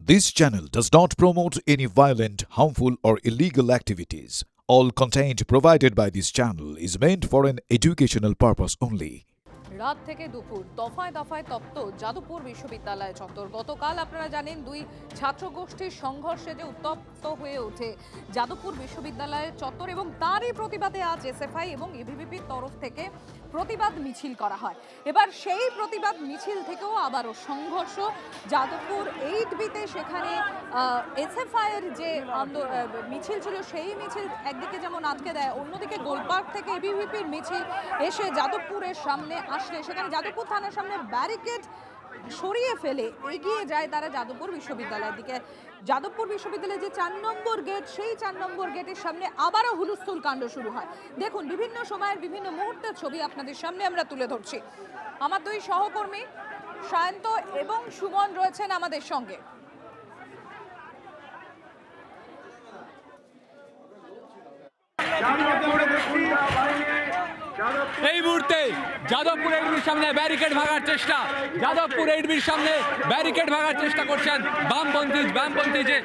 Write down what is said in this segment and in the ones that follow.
This channel does not promote any violent, harmful, or illegal activities. All content provided by this channel is meant for an educational purpose only. রাত থেকে দুপুর দফায় দফায় তপ্ত যাদবপুর বিশ্ববিদ্যালয় চত্বর। গতকাল আপনারা জানেন দুই ছাত্র গোষ্ঠীর সংঘর্ষে যে উত্তপ্ত হয়ে ওঠে যাদবপুর বিশ্ববিদ্যালয়ের চত্বর এবং তারই প্রতিবাদে আজ এসএফআই এবং এবিভিপির তরফ থেকে প্রতিবাদ মিছিল করা হয়। এবার সেই প্রতিবাদ মিছিল থেকেও আবারও সংঘর্ষ যাদবপুর 8বিতে। সেখানে এসএফআই এর যে মিছিল ছিল সেই মিছিল একদিকে যেমন আটকে দেয়, অন্যদিকে গোলপার্ক থেকে এবিভিপির মিছিল এসে যাদবপুরের সামনে আসলে সেখানে যাদবপুর থানার সামনে ব্যারিকেড সরিয়ে ফেলে এগিয়ে যায় তারা যাদবপুর বিশ্ববিদ্যালয়ের দিকে। যাদবপুর বিশ্ববিদ্যালয়ের যে 4 নম্বর গেট, সেই 4 নম্বর গেটের সামনে আবারও হুলস্থুল কাণ্ড শুরু হয়। দেখুন, বিভিন্ন সময়ের বিভিন্ন মুহূর্তের ছবি আপনাদের সামনে আমরা তুলে ধরছি। আমার দুই সহকর্মী সায়ন্ত এবং সুমন রয়েছেন আমাদের সঙ্গে। এই মুহূর্তে যাদবপুর 8বির সামনে ব্যারিকেড ভাঙার চেষ্টা, যাদবপুর 8বির সামনে ব্যারিকেড ভাঙার চেষ্টা করছেন বামপন্থী যে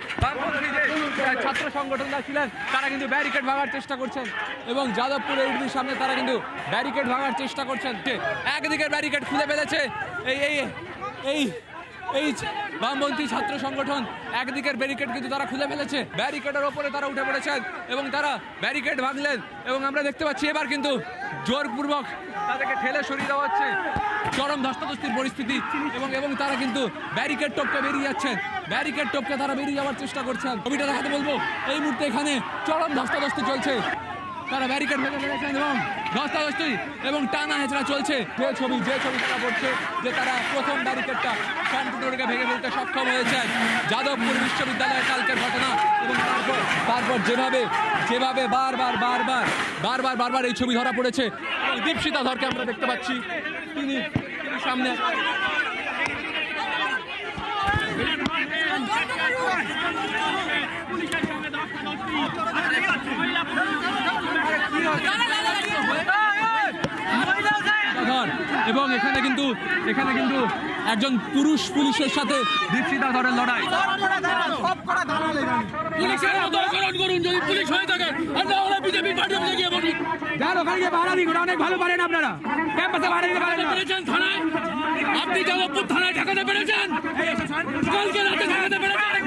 ছাত্র সংগঠনরা ছিলেন তারা কিন্তু ব্যারিকেড ভাঙার চেষ্টা করছেন এবং যাদবপুর 8বির সামনে তারা কিন্তু ব্যারিকেড ভাঙার চেষ্টা করছেন। একদিকে ব্যারিকেড খুলে ফেলেছে এই বামপন্থী ছাত্র সংগঠন, একদিকের ব্যারিকেড কিন্তু তারা খুলে ফেলেছে, ব্যারিকেডের ওপরে তারা উঠে পড়েছেন এবং তারা ব্যারিকেড ভাঙলেন এবং আমরা দেখতে পাচ্ছি এবার কিন্তু জোরপূর্বক তাদেরকে ঠেলে সরিয়ে দেওয়া হচ্ছে। চরম ধস্তাধস্তির পরিস্থিতি এবং তারা কিন্তু ব্যারিকেড টপকে বেরিয়ে যাচ্ছেন, ব্যারিকেড টপকে তারা বেরিয়ে যাওয়ার চেষ্টা করছেন। ছবিটা দেখাতে বলবো, এই মুহূর্তে এখানে চরম ধস্তাধস্তি চলছে, তারা ব্যারিকেড ভেঙে ফেলেছেন এবং ধস্তাধস্তি এবং টানা হেঁচড়া চলছে। যে ছবি তারা পড়ছে যে তারা প্রথম ব্যারিকেডটা শান্তিপুরকে ভেঙে ফেলতে সক্ষম হয়েছেন। যাদবপুর বিশ্ববিদ্যালয়ের কালকের ঘটনা এবং তারপর যেভাবে বারবার এই ছবি ধরা পড়েছে। দীপশিতা ধরকে আমরা দেখতে পাচ্ছি, তিনি সামনে এবং এখানে কিন্তু একজন পুরুষ পুলিশের সাথে দীপশিতা ধরের লড়াই। যদি পুলিশ হয়ে থাকে বিজেপি পার্টি গিয়ে বলুন, ওখানে গিয়ে ভাড়া দিন, অনেক ভালো পারেন আপনারা, ক্যাম্পাসে ভাড়া দিতে পারেন। থানায় আপনি যাদবপুর থানায় ঠেকাতে পেরেছেন, কালকে রাতে ঠেকাতে পেরেছেন।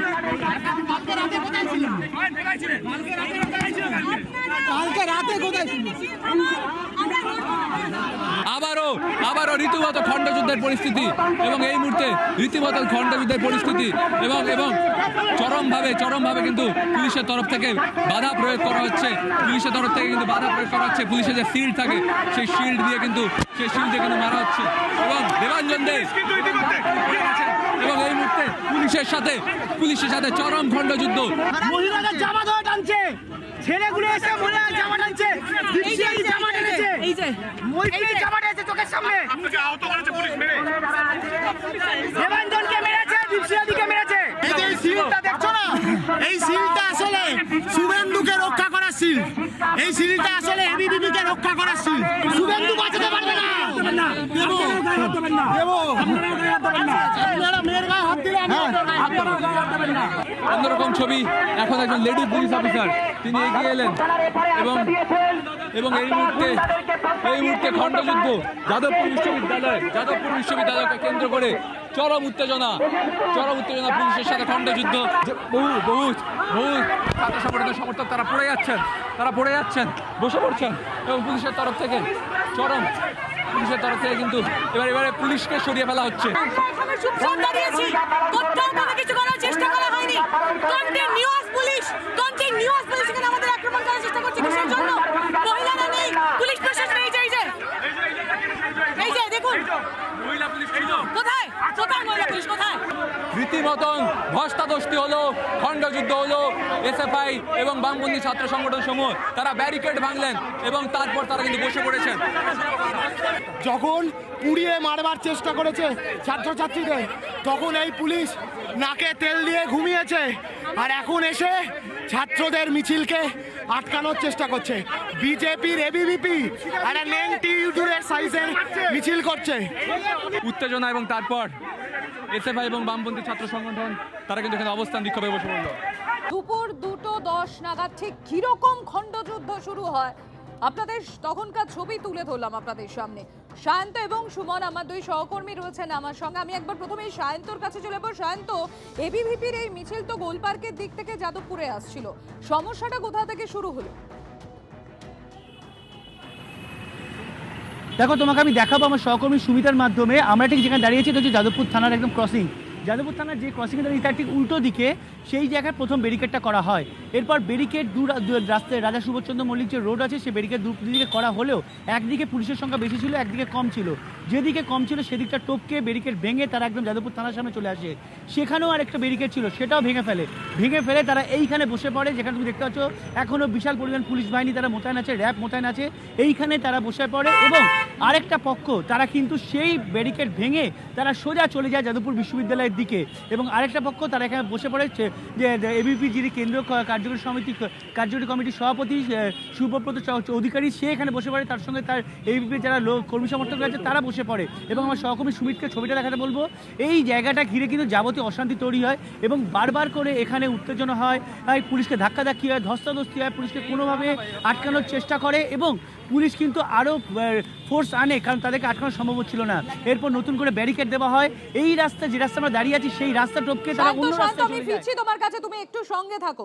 কালকে রাতে কোথায় ছিল? আবারও রীতিমতো খণ্ডযুদ্ধের পরিস্থিতি এবং এই মুহূর্তে রীতিমতো খণ্ডযুদ্ধের পরিস্থিতি এবং চরমভাবে কিন্তু পুলিশের তরফ থেকে বাধা প্রয়োগ করা হচ্ছে। পুলিশের যে শিল্ড থাকে সেই শিল্ড দিয়ে কিন্তু মারা হচ্ছে এবং দেবাঞ্জন দে এবং এই মুহূর্তে পুলিশের সাথে চরম খণ্ডযুদ্ধ। মহিলাদের জামা ধরে টানছে, ছেলেগুলো এসে মহিলাদের জামা টানছে, জামা টেনেছে, এই যে জামা টেনেছে চোখের সামনে। আপনাকে আহত করেছে পুলিশ মেরে, দেবাঞ্জনকে মেরেছে, দীপশিয়াদিকে মেরেছে। এই যে সিলটা দেখছো না, এই সিলটা আসলে শুভেন্দুকে রক্ষা করার সিল, এই সিলটা আসলে এবিভিপিকে রক্ষা করার সিল। শুভেন্দু বাঁচাতে পারবে না, অন্যরকম ছবি। এখন একজন লেডি পুলিশ অফিসার তিনি এগিয়ে এলেন এবং এই মুহূর্তে খণ্ডযুদ্ধ যাদবপুর বিশ্ববিদ্যালয়কে কেন্দ্র করে চরম উত্তেজনা পুলিশের সাথে খণ্ডযুদ্ধ। বহু ছাত্র সংগঠনের সমর্থক তারা পড়ে যাচ্ছেন, বসে পড়ছেন এবং পুলিশের তরফ থেকে কিন্তু এবারে পুলিশকে সরিয়ে ফেলা হচ্ছে। রীতিমতন ধস্তাধস্তি হলো, খণ্ডযুদ্ধ হলো। এসএফআই এবং বামপন্থী ছাত্র সংগঠন সমূহ তারা ব্যারিকেড ভাঙলেন এবং তারপর তারা কিন্তু বসে পড়েছেন। যখন পুড়িয়ে মারবার চেষ্টা করেছে ছাত্রছাত্রীদের, তখন এই পুলিশ নাকে তেল দিয়ে ঘুমিয়েছে, আর এখন এসে ছাত্রদের মিছিলকে আটকানোর চেষ্টা করছে। বিজেপির এবিভিপি একটা নেংটি ইউজুরের সাইজের মিছিল করছে। উত্তেজনা এবং তারপর এসএফআই এবং বামপন্থী ছাত্র সংগঠন তারা কিন্তু এখানে অবস্থান বিক্ষোভে বসে পড়ল। দুপুর 2:10 নাগাদ ঠিক কিরকম খণ্ডযুদ্ধ শুরু হয় আপনাদের তখনকার ছবি তুলে ধরলাম আপনাদের সামনে। সায়ন্ত এবং সুমন আমার দুই সহকর্মী রয়েছেন আমার সঙ্গে। আমি একবার প্রথমে সায়ন্তর কাছে চলে যাবো। সায়ন্ত, এবিভিপির এই মিছিল তো গোলপার্কের দিক থেকে যাদবপুরে আসছিল, সমস্যাটা কোথা থেকে শুরু হলো? দেখো, তোমাকে আমি দেখাবো আমার সহকর্মী সুমিতার মাধ্যমে। আমরা ঠিক যেখানে দাঁড়িয়েছি এটা হচ্ছে যাদবপুর থানার একদম ক্রসিং। যাদবপুর থানার যে ক্রসিংয়ে দাঁড়িয়ে তার ঠিক উল্টো দিকে সেই জায়গায় প্রথম ব্যারিকেডটা করা হয়। এরপর ব্যারিকেড রাস্তায় রাজা সুভাষচন্দ্র মল্লিক যে রোড আছে সেই ব্যারিকেড দুদিকে করা হলেও একদিকে পুলিশের সংখ্যা বেশি ছিল, একদিকে কম ছিল। যেদিকে কম ছিল সেদিকটা টপকে ব্যারিকেড ভেঙে তারা একদম যাদবপুর থানার সামনে চলে আসে। সেখানেও আরেকটা ব্যারিকেড ছিল, সেটাও ভেঙে ফেলে তারা এইখানে বসে পড়ে, যেখানে তুমি দেখতে পাচ্ছ এখনও বিশাল পরিমাণ পুলিশ বাহিনী তারা মোতায়েন আছে, র্যাব মোতায়েন আছে। এইখানে তারা বসে পড়ে এবং আরেকটা পক্ষ তারা কিন্তু সেই ব্যারিকেড ভেঙে তারা সোজা চলে যায় যাদবপুর বিশ্ববিদ্যালয়ের দিকে, এবং আরেকটা পক্ষ তারা এখানে বসে পড়ে যে এবিপি যিনি কেন্দ্রীয় কার্যকরী কমিটির সভাপতি সুব্রত অধিকারী, সে এখানে বসে পড়ে, তার সঙ্গে তার এবিপি যারা কর্মী সমর্থক আছে তারা বসে পড়ে। এবং আমার সহকর্মী সুমিতকে ছবিটা দেখাতে বলবো। এই জায়গাটা ঘিরে কিন্তু যাবতীয় অশান্তি তৈরি হয় এবং বারবার করে এখানে উত্তেজনা হয়, পুলিশকে ধাক্কাধাক্কি হয়, ধস্তাধস্তি হয়, পুলিশকে কোনোভাবে আটকানোর চেষ্টা করে এবং পুলিশ কিন্তু আরও ফোর্স আনে, কারণ তাদেরকে আটকানো সম্ভব ছিল না। এরপর নতুন করে ব্যারিকেড দেওয়া হয়। এই রাস্তা, যে রাস্তা আমরা দাঁড়িয়ে আছি সেই রাস্তা টপকে তারা অন্য রাস্তায় চলে যায়। আমি ফিরছি তোমার কাছে, তুমি একটু সঙ্গে থাকো।